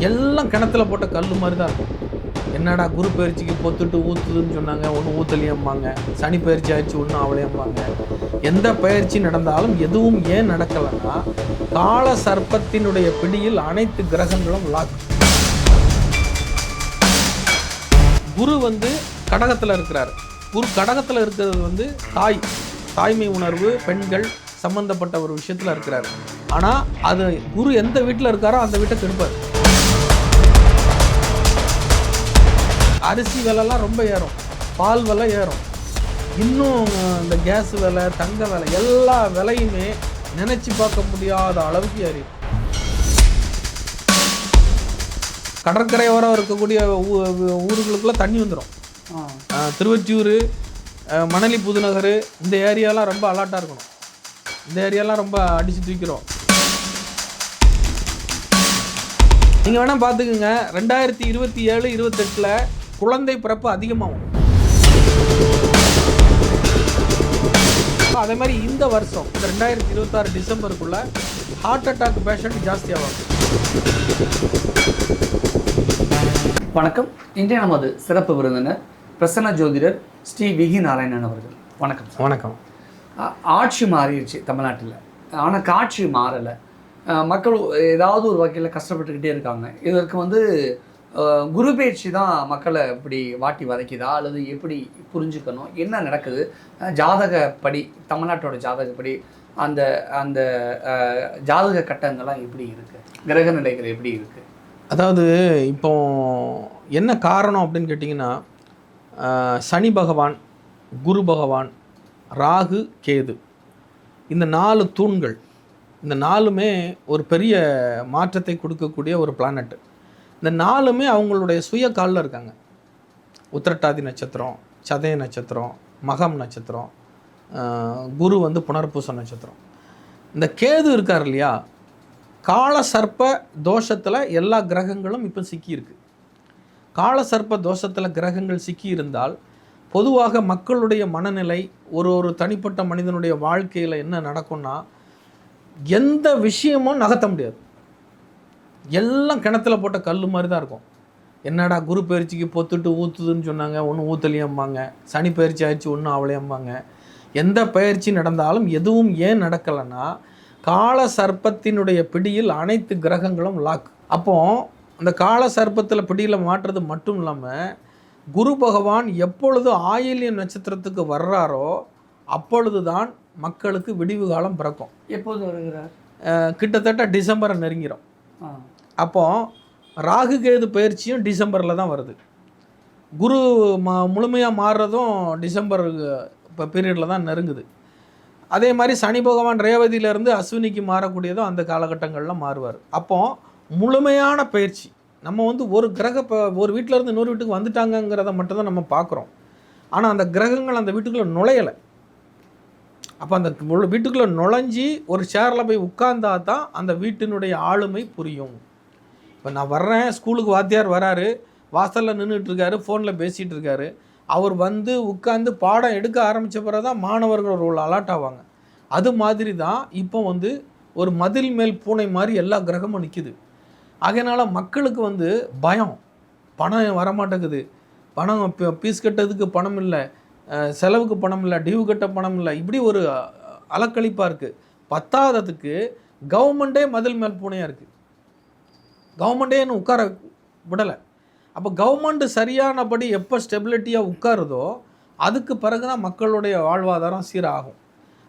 எல்லாம் கிணத்துல போட்ட கல் மாதிரி தான் இருக்கும். என்னடா குரு பயிற்சிக்கு பொத்துட்டு ஊற்றுதுன்னு சொன்னாங்க, ஒன்றும் ஊற்றலையம்பாங்க. சனி பயிற்சி ஆயிடுச்சு, ஒன்றும் அவளையம்பாங்க. எந்த பயிற்சி நடந்தாலும் எதுவும் ஏன் நடக்கலைன்னா, கால சர்ப்பத்தினுடைய பிடியில் அனைத்து கிரகங்களும் லாக். குரு கடகத்தில் இருக்கிறார். குரு கடகத்தில் இருக்கிறது தாய்மை உணர்வு, பெண்கள் சம்பந்தப்பட்ட ஒரு விஷயத்தில் இருக்கிறார். ஆனால் அது குரு எந்த வீட்டில் இருக்காரோ அந்த வீட்டை கெடுப்பார். அரிசி விலைலாம் ரொம்ப ஏறும், பால் விலை ஏறும், இன்னும் இந்த கேஸ் விலை, தங்க விலை, எல்லா விலையுமே நினச்சி பார்க்க முடியாத அளவுக்கு ஏறி. கடற்கரையோரம் இருக்கக்கூடிய ஊர்களுக்குள்ளே தண்ணி வந்துடும். திருவொற்றியூர், மணலி, புதுநகர், இந்த ஏரியாலாம் ரொம்ப அலர்ட்டாக இருக்கணும். இந்த ஏரியாலாம் ரொம்ப அடித்து தூக்கிறோம். நீங்கள் வேணால் பார்த்துக்குங்க, 2027-28 குழந்தை பிறப்பு அதிகமாகும். அதே மாதிரி இந்த வருஷம் 2026 டிசம்பருக்குள்ள ஹார்ட் அட்டாக் பேஷண்ட் ஜாஸ்தியாகும். வணக்கம். இன்றைய நமது சிறப்பு விருந்தினர் பிரசன்ன ஜோதிடர் ஸ்ரீ விகி நாராயணன் அவர்கள். வணக்கம். வணக்கம். ஆட்சி மாறிடுச்சு தமிழ்நாட்டில், ஆனால் காட்சி மாறலை. மக்கள் ஏதாவது ஒரு வகையில் கஷ்டப்பட்டுக்கிட்டே இருக்காங்க. இதற்கு குரு பயிற்சி தான் மக்களை இப்படி வாட்டி வதைக்குதா, அல்லது எப்படி புரிஞ்சுக்கணும், என்ன நடக்குது, ஜாதகப்படி, தமிழ்நாட்டோட ஜாதகப்படி அந்த அந்த ஜாதக கட்டங்கள்லாம் எப்படி இருக்குது, கிரக நிலைகள் எப்படி இருக்குது? அதாவது இப்போ என்ன காரணம் அப்படின்னு கேட்டிங்கன்னா, சனி பகவான், குரு பகவான், ராகு, கேது, இந்த 4 தூண்கள், இந்த 4மே ஒரு பெரிய மாற்றத்தை கொடுக்கக்கூடிய ஒரு பிளானட். இந்த 4மே அவங்களுடைய சுய காலில் இருக்காங்க. உத்திரட்டாதி நட்சத்திரம், சதய நட்சத்திரம், மகம் நட்சத்திரம், குரு புனர்பூச நட்சத்திரம். இந்த கேது இருக்கார் இல்லையா, கால சர்ப்ப தோஷத்தில் எல்லா கிரகங்களும் இப்போ சிக்கியிருக்கு. கால சர்ப்ப தோஷத்தில் கிரகங்கள் சிக்கி இருந்தால் பொதுவாக மக்களுடைய மனநிலை, ஒரு தனிப்பட்ட மனிதனுடைய வாழ்க்கையில் என்ன நடக்கும்னா, எந்த விஷயமும் நகர்த்த முடியாது. எல்லாம் கிணத்துல போட்ட கல் மாதிரி தான் இருக்கும். என்னடா குரு பயிற்சிக்கு பொத்துட்டு ஊற்றுதுன்னு சொன்னாங்க, ஒன்றும் ஊற்றலையம்பாங்க. சனி பயிற்சி ஆயிடுச்சு, ஒன்றும் அவளையம்பாங்க. எந்த பயிற்சி நடந்தாலும் எதுவும் ஏன் நடக்கலைன்னா, கால சர்ப்பத்தினுடைய பிடியில் அனைத்து கிரகங்களும் லாக். அப்போ அந்த கால சர்ப்பத்தில் பிடியில் மாற்றுறது மட்டும் இல்லாமல், குரு பகவான் எப்பொழுது ஆயில்யம் நட்சத்திரத்துக்கு வர்றாரோ அப்பொழுது தான் மக்களுக்கு விடிவு காலம் பிறக்கும். எப்போது வருகிறார்? கிட்டத்தட்ட டிசம்பரை நெருங்கிறோம். அப்போ ராகு கேது பயிற்சியும் டிசம்பரில் தான் வருது. குரு முழுமையாக மாறுறதும் டிசம்பர் இப்போ பீரியடில் தான் நெருங்குது. அதே மாதிரி சனி பகவான் ரேவதியிலேருந்து அஸ்வினிக்கு மாறக்கூடியதும் அந்த காலகட்டங்களில் மாறுவார். அப்போ முழுமையான பயிற்சி நம்ம ஒரு வீட்டிலேருந்து இன்னொரு வீட்டுக்கு வந்துட்டாங்கங்கிறத மட்டும்தான் நம்ம பார்க்குறோம். ஆனால் அந்த கிரகங்கள் அந்த வீட்டுக்குள்ளே நுழையலை. அப்போ அந்த வீட்டுக்குள்ளே நுழைஞ்சி ஒரு சேரில் போய் உட்கார்ந்தா தான் அந்த வீட்டினுடைய ஆளுமை புரியும். இப்போ நான் வர்றேன், ஸ்கூலுக்கு வாத்தியார் வராரு, வாசலில் நின்றுட்டுருக்காரு, ஃபோனில் பேசிகிட்டு இருக்காரு. அவர் உட்காந்து பாடம் எடுக்க ஆரம்பித்த பிறகு தான் மாணவர்கள் ஒரு அலர்ட் ஆவாங்க. அது மாதிரி தான் இப்போ ஒரு மதில் மேல் பூனை மாதிரி எல்லா கிரகமும் நிற்கிது. அதனால் மக்களுக்கு பயம், பணம் வரமாட்டேங்குது, பணம் ஃபீஸ் கட்டுறதுக்கு பணம் இல்லை, செலவுக்கு பணம் இல்லை, டியூ கட்ட பணம் இல்லை, இப்படி ஒரு அலக்களிப்பாக இருக்குது. பத்தாததுக்கு கவர்மெண்ட்டே மதில் மேல் பூனையாக இருக்குது. கவர்மெண்ட்டே இன்னும் உட்கார விடலை. அப்போ கவர்மெண்ட்டு சரியானபடி எப்போ ஸ்டெபிலிட்டியாக உட்காருதோ அதுக்கு பிறகு தான் மக்களுடைய வாழ்வாதாரம் சீராகும்.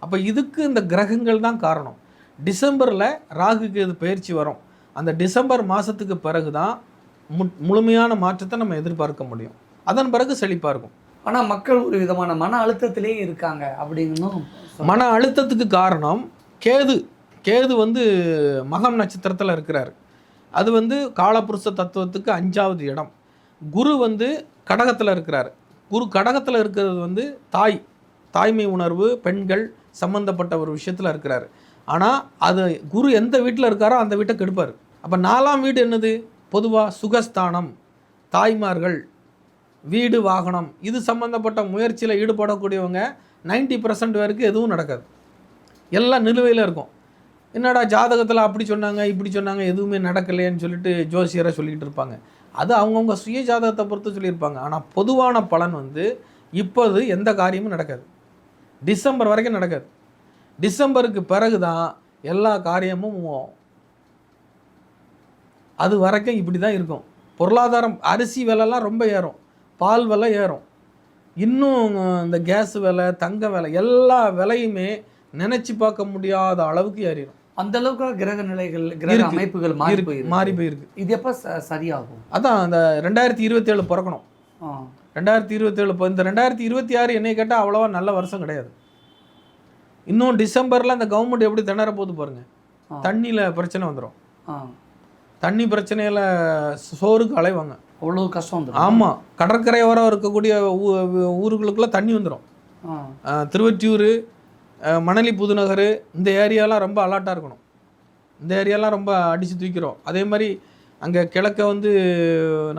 அப்போ இதுக்கு இந்த கிரகங்கள் தான் காரணம். டிசம்பரில் ராகு கேது பயிற்சி வரும். அந்த டிசம்பர் மாதத்துக்கு பிறகு தான் முழுமையான மாற்றத்தை நம்ம எதிர்பார்க்க முடியும். அதன் பிறகு செழிப்பாக இருக்கும். ஆனால் மக்கள் ஒரு விதமான மன அழுத்தத்திலே இருக்காங்க அப்படின்னும். மன அழுத்தத்துக்கு காரணம் கேது மகம் நட்சத்திரத்தில் இருக்கிறார். அது காலபுருஷ தத்துவத்துக்கு 5வது இடம். குரு கடகத்தில் இருக்கிறார். குரு கடகத்தில் இருக்கிறது தாய்மை உணர்வு, பெண்கள் சம்பந்தப்பட்ட ஒரு விஷயத்தில் இருக்கிறார். ஆனால் அது குரு எந்த வீட்டில் இருக்காரோ அந்த வீட்டை கெடுப்பார். அப்போ 4ஆம் வீடு என்னது? பொதுவாக சுகஸ்தானம், தாய்மார்கள், வீடு, வாகனம், இது சம்மந்தப்பட்ட முயற்சியில் ஈடுபடக்கூடியவங்க 90% வரைக்கும் எதுவும் நடக்காது. எல்லாம் நிலுவையில் இருக்கும். என்னடா ஜாதகத்தில் அப்படி சொன்னாங்க இப்படி சொன்னாங்க எதுவுமே நடக்கலையேன்னு சொல்லிட்டு ஜோசியரை சொல்லிக்கிட்டு இருப்பாங்க. அது அவங்கவுங்க சுய ஜாதகத்தை பொறுத்து சொல்லியிருப்பாங்க. ஆனால் பொதுவான பலன் வந்து இப்போது எந்த காரியமும் நடக்காது, டிசம்பர் வரைக்கும் நடக்காது. டிசம்பருக்கு பிறகு தான் எல்லா காரியமும் அது வரைக்கும் இப்படி தான் இருக்கும். பொருளாதாரம், அரிசி விலைலாம் ரொம்ப ஏறும், பால் விலை ஏறும், இன்னும் இந்த கேஸ் விலை, தங்க விலை, எல்லா விலையுமே நினச்சி பார்க்க முடியாத அளவுக்கு ஏறிடும். அந்த அளவுக்கு கிரக நிலைகள், கிரக அமைப்புகள் மாறி போயிருக்கு. இது எப்போ சரியாகும்? அதான் அந்த 2027 பிறக்கணும். 2027 இப்போ இந்த 2026 என்னை கேட்டால் அவ்வளோவா நல்ல வருஷம் கிடையாது. இன்னும் டிசம்பரில் அந்த கவர்மெண்ட் எப்படி திணற போகுது பாருங்கள். தண்ணியில் பிரச்சனை வந்துடும், தண்ணி பிரச்சனையில் சோறுக்கு அலைவாங்க, அவ்வளோ கஷ்டம் வந்துடும். ஆமாம், கடற்கரையோரம் இருக்கக்கூடிய ஊருகளுக்குள்ளே தண்ணி வந்துடும். திருவொற்றியூர், மணலி, புதுநகர், இந்த ஏரியாலாம் ரொம்ப அலர்ட்டாக இருக்கணும். இந்த ஏரியாலாம் ரொம்ப அடித்து தூக்கிறோம். அதே மாதிரி அங்கே கிழக்க வந்து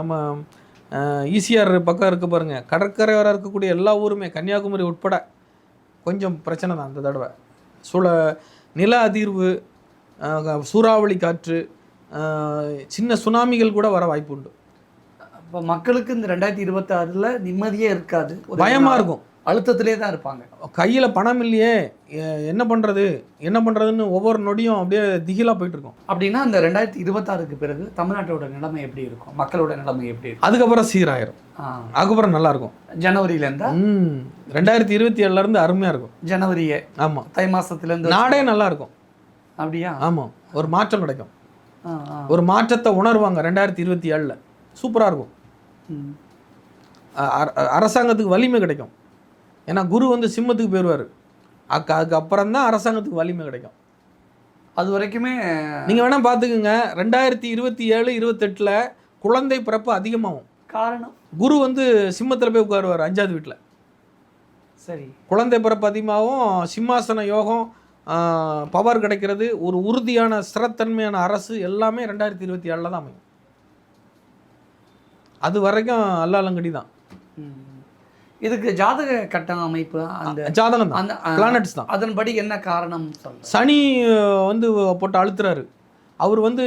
நம்ம ஈசிஆர் பக்கம் இருக்க பாருங்கள், கடற்கரையோரம் இருக்கக்கூடிய எல்லா ஊருமே, கன்னியாகுமரி உட்பட கொஞ்சம் பிரச்சனை தான் அந்த தடவை. நில அதிர்வு, சூறாவளி காற்று, சின்ன சுனாமிகள் கூட வர வாய்ப்பு உண்டு. இப்போ மக்களுக்கு இந்த 2026 நிம்மதியே இருக்காது, பயமாக இருக்கும், அழுத்தத்திலே தான் இருப்பாங்க. கையில் பணம் இல்லையே, என்ன பண்ணுறதுன்னு ஒவ்வொரு நொடியும் அப்படியே திகிலாக போயிட்டுருக்கோம். அப்படின்னா இந்த 2026க்கு பிறகு தமிழ்நாட்டோட நிலைமை எப்படி இருக்கும், மக்களோட நிலைமை எப்படி இருக்கும்? அதுக்கப்புறம் சீராயிரும், அதுக்கப்புறம் நல்லாயிருக்கும். ஜனவரியிலேருந்து 2027 அருமையாக இருக்கும். ஜனவரியே, ஆமாம், தை மாதத்துலேருந்து நாடே நல்லா இருக்கும். அப்படியா? ஆமாம், ஒரு மாற்றம் கிடைக்கும், ஒரு மாற்றத்தை உணர்வாங்க 2027. சூப்பராக இருக்கும். அரசாங்கத்துக்கு வலிமை கிடைக்கும். ஏன்னா குரு வந்து சிம்மத்துக்கு போயிடுவார், அதுக்கப்புறம் தான் அரசாங்கத்துக்கு வலிமை கிடைக்கும். அது வரைக்குமே நீங்கள் வேணால் பார்த்துக்குங்க, 2027-28 குழந்தை பிறப்பு அதிகமாகும். காரணம், குரு வந்து சிம்மத்தில் போய் உட்காருவார் 5வது வீட்டில். சரி, குழந்தை பிறப்பு அதிகமாகவும், சிம்மாசன யோகம், பவர் கிடைக்கிறது, ஒரு உறுதியான ஸ்திரத்தன்மையான அரசு எல்லாமே 2027 தான் அமையும். அது வரைக்கும் அல்லாலங்கடி தான். இதுக்கு ஜாதக கட்ட அமைப்பு, அந்த ஜாதகம் தான், அந்த பிளானட்ஸ் தான். அதன்படி என்ன காரணம்? சனி வந்து போட்டு அழுத்துறாரு. அவர் வந்து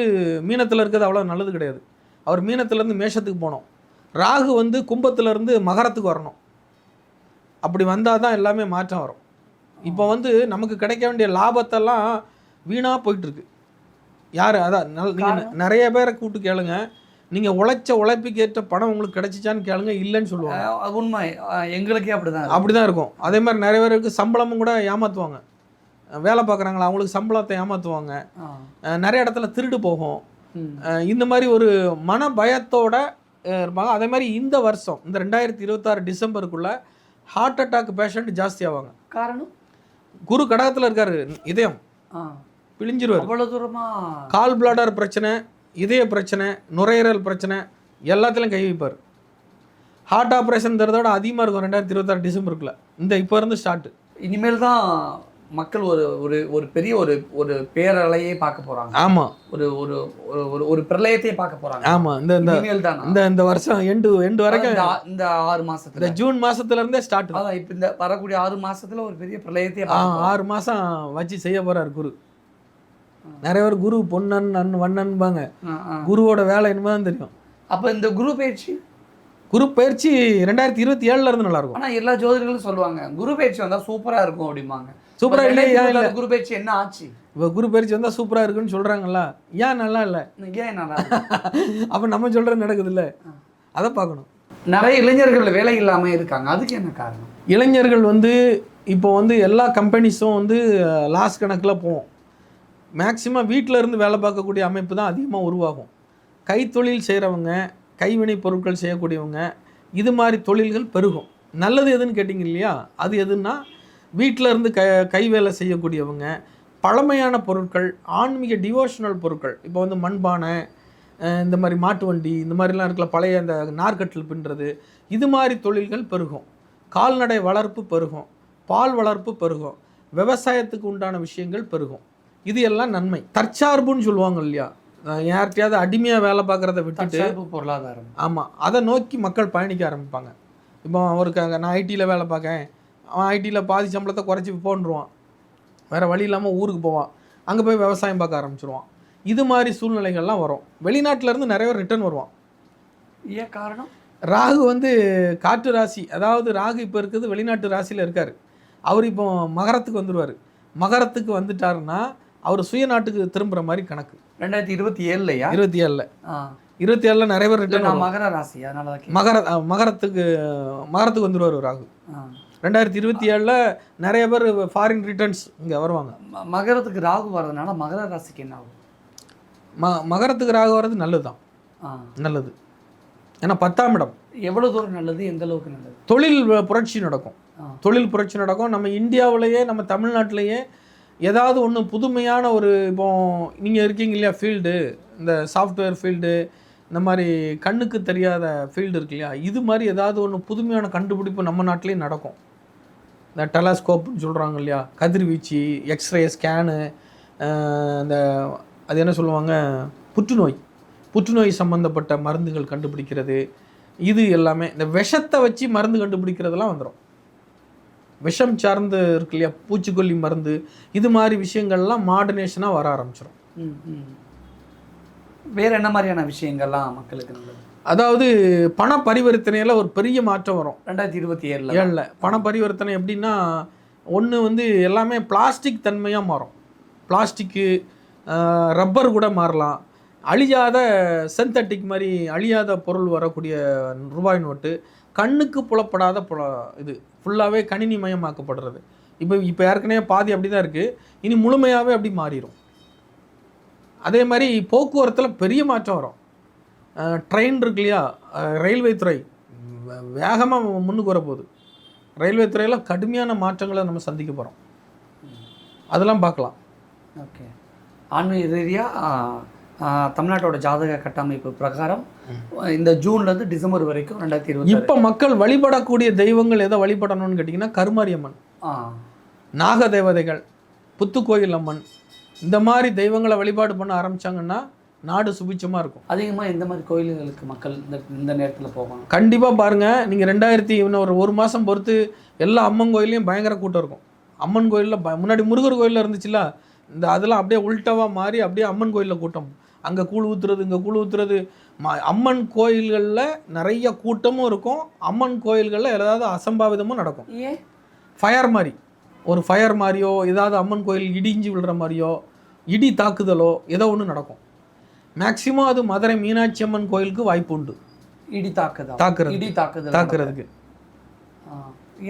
மீனத்தில் இருக்கிறது அவ்வளோ நல்லது கிடையாது. அவர் மீனத்துலேருந்து மேஷத்துக்கு போனோம். ராகு வந்து கும்பத்துலேருந்து மகரத்துக்கு வரணும். அப்படி வந்தால் தான் எல்லாமே மாற்றம் வரும். இப்போ வந்து நமக்கு கிடைக்க வேண்டிய லாபத்தெல்லாம் வீணாக போயிட்டுருக்கு. யார் அதான் நீங்கள் நிறைய பேரை கூப்பிட்டு கேளுங்க, நீங்கள் உழைச்ச உழைப்புக்கு ஏற்ற பணம் உங்களுக்கு கிடைச்சிச்சான்னு கேளுங்க, இல்லைன்னு சொல்லுவாங்க. உண்மை, எங்களுக்கே அப்படி தான் இருக்கும். அதே மாதிரி நிறைய பேருக்கு சம்பளமும் கூட ஏமாற்றுவாங்க. வேலை பார்க்குறாங்களா அவங்களுக்கு சம்பளத்தை ஏமாற்றுவாங்க. நிறைய இடத்துல திருடு போகும். இந்த மாதிரி ஒரு மன பயத்தோட இருப்பாங்க. அதே மாதிரி இந்த வருஷம், இந்த 2026 டிசம்பருக்குள்ளே ஹார்ட் அட்டாக் பேஷண்ட் ஜாஸ்தி ஆவாங்க. காரணம், குரு கடகத்தில் இருக்காரு, இதயம் பிழிஞ்சிருவார். அவ்வளோ தூரமா கால் பிளாடர் பிரச்சனை, இதய பிரச்சனை, நுரையீரல் பிரச்சனை, எல்லாத்துலையும் கை வைப்பார். ஹார்ட் ஆப்ரேஷன் தரதோட அதிகமாக இருக்கும் 2026 டிசம்பருக்குள்ள. இந்த இப்போ இருந்து ஸ்டார்ட். இனிமேல் தான் மக்கள் ஒரு பெரிய ஒரு பேரலையே பார்க்க போகிறாங்க. ஆமாம், ஒரு ஒரு ஒரு பிரளயத்தையே பார்க்க போகிறாங்க. ஆமாம், இந்த வருஷம் எண்டு வரைக்கும், இந்த 6 மாதத்துல, இந்த ஜூன் மாதத்துலேருந்தே ஸ்டார்ட். அதான் இப்போ இந்த வரக்கூடிய 6 மாதத்தில் ஒரு பெரிய பிரளயத்தையே 6 மாதம் வச்சு செய்ய போகிறார் குரு. நிறைய பேர் குரு பொன்னன் வண்ணன்பாங்க, குருவோட வேலை என்னதான் தெரியும். அப்போ இந்த குரு பயிற்சி 2027 இருந்து நல்லா இருக்கும். ஆனால் எல்லா ஜோதிடர்களும் சொல்லுவாங்க குரு பயிற்சி வந்தால் சூப்பராக இருக்கும் அப்படிம்பாங்க. சூப்பராக இல்லை, குரு பயிற்சி என்ன ஆச்சு? இப்போ குரு பயிற்சி வந்தால் சூப்பராக இருக்குன்னு சொல்கிறாங்களா? ஏன் நல்லா இல்லை? ஏன் நல்லா அப்போ நம்ம சொல்கிறது நடக்குது இல்லை, அதை பார்க்கணும். நிறைய இளைஞர்கள் வேலை இல்லாமல் இருக்காங்க, அதுக்கு என்ன காரணம்? இளைஞர்கள் வந்து இப்போ வந்து எல்லா கம்பெனிஸும் வந்து லாஸ் கணக்கில் போவோம். மேக்சிமம் வீட்டில் இருந்து வேலை பார்க்கக்கூடிய அமைப்பு தான் அதிகமாக உருவாகும். கைத்தொழில் செய்கிறவங்க, கைவினை பொருட்கள் செய்யக்கூடியவங்க, இது மாதிரி தொழில்கள் பெருகும். நல்லது எதுன்னு கேட்டிங்க இல்லையா, அது எதுன்னா வீட்டில் இருந்து கை வேலை செய்யக்கூடியவங்க, பழமையான பொருட்கள், ஆன்மீக டிவோஷனல் பொருட்கள். இப்போ வந்து மண்பானை, இந்த மாதிரி மாட்டு வண்டி, இந்த மாதிரிலாம் இருக்கல, பழைய அந்த நார்கட்டில் பின்னுறது, இது மாதிரி தொழில்கள் பெருகும். கால்நடை வளர்ப்பு பெருகும், பால் வளர்ப்பு பெருகும், விவசாயத்துக்கு உண்டான விஷயங்கள் பெருகும். இது எல்லாம் நன்மை. தற்சார்புன்னு சொல்லுவாங்க இல்லையா, யார்கிட்டையாவது அடிமையாக வேலை பார்க்குறத விட்டுட்டு பொருளாதாரம், ஆமாம், அதை நோக்கி மக்கள் பயணிக்க ஆரம்பிப்பாங்க. இப்போ அவருக்காக நான் ஐடியில் வேலை பார்க்கேன், அவன் ஐடியில் பாதி சம்பளத்தை குறைச்சி போன்றுவான், வேறு வழி இல்லாமல் ஊருக்கு போவான். அங்கே போய் விவசாயம் பார்க்க ஆரம்பிச்சிருவான். இது மாதிரி சூழ்நிலைகள்லாம் வரும். வெளிநாட்டிலேருந்து நிறைய பேர் ரிட்டர்ன் வருவான். ஏன் காரணம்? ராகு வந்து காற்று ராசி, அதாவது ராகு இப்போ இருக்குது வெளிநாட்டு ராசியில் இருக்கார். அவர் இப்போ மகரத்துக்கு வந்துடுவார். மகரத்துக்கு வந்துட்டாருன்னா அவர் சுயநாட்டுக்கு திரும்புகிற மாதிரி கணக்கு. 2027 27 நிறைய பேர் ரிட்டர்ன். மகர ராசி, அதனால மகரத்துக்கு வந்துடுவார் ராகு. 2027 நிறைய பேர் ஃபாரின் ரிட்டர்ன்ஸ் இங்கே வருவாங்க. மகரத்துக்கு ராகு வர்றதுனால மகர ராசிக்கு என்ன ஆகும்? மகரத்துக்கு ராகு வர்றது நல்லது தான், நல்லது. ஏன்னா 10ஆம் இடம். எவ்வளோ தூரம் நல்லது, எந்த அளவுக்கு நல்லது? தொழில் புரட்சி நடக்கும். தொழில் புரட்சி நடக்கும். நம்ம இந்தியாவிலேயே, நம்ம தமிழ்நாட்டிலேயே ஏதாவது ஒன்று புதுமையான ஒரு, இப்போ நீங்கள் இருக்கீங்க இல்லையா ஃபீல்டு, இந்த சாஃப்ட்வேர் ஃபீல்டு, இந்த மாதிரி கண்ணுக்கு தெரியாத ஃபீல்டு இருக்கு இல்லையா, இது மாதிரி ஏதாவது ஒன்று புதுமையான கண்டுபிடிப்பு நம்ம நாட்டிலேயே நடக்கும். இந்த டெலஸ்கோப்னு சொல்கிறாங்க இல்லையா, கதிர்வீச்சு, எக்ஸ்ரே ஸ்கேனு, இந்த அது என்ன சொல்லுவாங்க, புற்றுநோய் சம்மந்தப்பட்ட மருந்துகள் கண்டுபிடிக்கிறது, இது எல்லாமே இந்த விஷத்தை வச்சு மருந்து கண்டுபிடிக்கிறதெல்லாம் வந்துடும். விஷம் சார்ந்து இருக்கு இல்லையா, பூச்சிக்கொல்லி மருந்து, இது மாதிரி விஷயங்கள்லாம் மாடர்னேஷனாக வர ஆரம்பிச்சிடும். வேறு என்ன மாதிரியான விஷயங்கள்லாம் மக்களுக்கு நல்லது? அதாவது பண பரிவர்த்தனையில் ஒரு பெரிய மாற்றம் வரும் 2027. பண பரிவர்த்தனை எப்படின்னா, ஒன்று வந்து எல்லாமே பிளாஸ்டிக் தன்மையாக மாறும். பிளாஸ்டிக்கு, ரப்பர் கூட மாறலாம். அழியாத சிந்தட்டிக் மாதிரி அழியாத பொருள் வரக்கூடிய ரூபாய் நோட்டு, கண்ணுக்கு புலப்படாத இது ஃபுல்லாகவே கணினி மயமாக்கப்படுறது. இப்போ ஏற்கனவே பாதி அப்படி தான் இருக்குது, இனி முழுமையாகவே அப்படி மாறிடும். அதே மாதிரி போக்குவரத்தில் பெரிய மாற்றம் வரும். ட்ரெயின் இருக்கு இல்லையா, ரயில்வே துறை வேகமாக முன்னுக்கு வரப்போகுது. ரயில்வே துறையில் கடுமையான மாற்றங்களை நம்ம சந்திக்க போகிறோம். அதெல்லாம் பார்க்கலாம். ஓகே. ஆன்மீக ரீதியாக தமிழ்நாட்டோட ஜாதக கட்டமைப்பு பிரகாரம் இந்த ஜூன்லேருந்து டிசம்பர் வரைக்கும் 2020 இப்போ மக்கள் வழிபடக்கூடிய தெய்வங்கள் எதை வழிபடணும்னு கேட்டிங்கன்னா, கருமாரியம்மன், நாக தேவதைகள், புத்துக்கோயில் அம்மன், இந்த மாதிரி தெய்வங்களை வழிபாடு பண்ண ஆரம்பித்தாங்கன்னா நாடு சுபிட்சமாக இருக்கும். அதிகமாக இந்த மாதிரி கோயில்களுக்கு மக்கள் இந்த நேரத்தில் போகணும். கண்டிப்பாக பாருங்கள், நீங்கள் இன்னும் ஒரு மாதம் பொறுத்து எல்லா அம்மன் கோயிலையும் பயங்கர கூட்டம் இருக்கும். அம்மன் கோயிலில் முன்னாடி முருகர் கோயிலில் இருந்துச்சுல, அதெல்லாம் அப்படியே உள்டாவாக மாறி அப்படியே அம்மன் கோயிலில் கூட்டம். அங்கே கூழ் ஊற்றுறது, இங்கே கூழ் ஊற்றுறது. அம்மன் கோயில்களில் நிறைய கூட்டமும் இருக்கும். அம்மன் கோயில்களில் ஏதாவது அசம்பாவிதமும் நடக்கும். ஃபயர் மாதிரி, ஒரு ஃபயர் மாதிரியோ, ஏதாவது அம்மன் கோயில் இடிஞ்சு விழுற மாதிரியோ, இடி தாக்குதலோ ஏதோ ஒன்று நடக்கும். மேக்சிமம் அது மதுரை மீனாட்சி அம்மன் கோயிலுக்கு வாய்ப்பு உண்டு. இடி தாக்குறதுக்கு.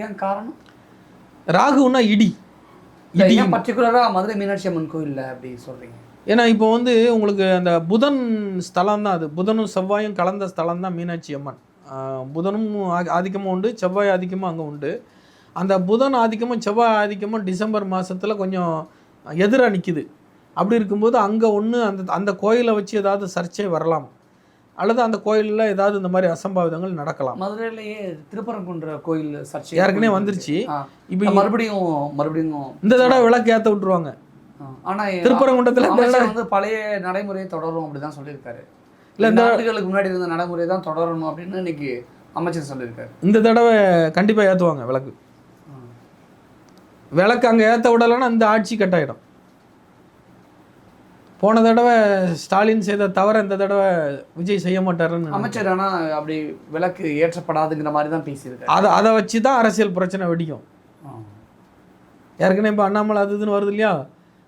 ஏன் காரணம்? ராகுன்னா இடி பர்டிகுலராக மதுரை மீனாட்சி அம்மன் கோயிலில் அப்படி சொல்கிறீங்க? ஏன்னா இப்போ வந்து உங்களுக்கு அந்த புதன் ஸ்தலம் தான், அது புதனும் செவ்வாயும் கலந்த ஸ்தலம் தான் மீனாட்சி அம்மன். புதனும் ஆதிக்கமும் உண்டு, செவ்வாய் ஆதிக்கமும் அங்கே உண்டு. அந்த புதன் ஆதிக்கமும் செவ்வாய் ஆதிக்கமும் டிசம்பர் மாதத்தில் கொஞ்சம் எதிராக நிற்கிது. அப்படி இருக்கும்போது அங்கே ஒன்று அந்த கோயிலை வச்சு ஏதாவது சர்ச்சை வரலாம், அல்லது அந்த கோயிலில் ஏதாவது இந்த மாதிரி அசம்பாவிதங்கள் நடக்கலாம். மதுரையிலேயே திருப்பரங்குன்ற கோயில் சர்ச்சை ஏற்கனவே வந்துருச்சு. இப்போ மறுபடியும் இந்த தடவை விளக்கு ஏற்ற விட்டுருவாங்க. ஆனால் திருப்பரங்குன்றத்தில் வந்து பழைய நடைமுறையை தொடரும் அப்படி தான் சொல்லியிருக்காரு. இல்லை, இந்த ஆண்டுகளுக்கு முன்னாடி இருந்த நடைமுறை தான் தொடரணும் அப்படின்னு இன்னைக்கு அமைச்சர் சொல்லியிருக்காரு. இந்த தடவை கண்டிப்பாக ஏற்றுவாங்க விளக்கு. விளக்கு அங்கே ஏற்ற விடலைன்னா இந்த ஆட்சி கட்டாயிடும். போன தடவை ஸ்டாலின் செய்த தவிர இந்த தடவை விஜய் செய்ய மாட்டாருன்னு அமைச்சர். ஆனால் அப்படி விளக்கு ஏற்றப்படாதுங்கிற மாதிரி தான் பேசியிருக்காரு. அதை வச்சு தான் அரசியல் பிரச்சனை வெடிக்கும். ஏற்கனவே இப்போ அண்ணாமலை அது இதுன்னு வருது இல்லையா,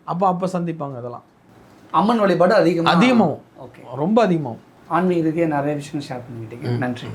அப்போ சந்திப்பாங்க. அதெல்லாம் அம்மன் வழிபாடு அதிகமாகும். ஓகே, ரொம்ப அதிகமாகும். ஆன்மீக ரீதியாக நிறைய விஷயம் ஷேர் பண்ணிக்கிட்டீங்க. நன்றி.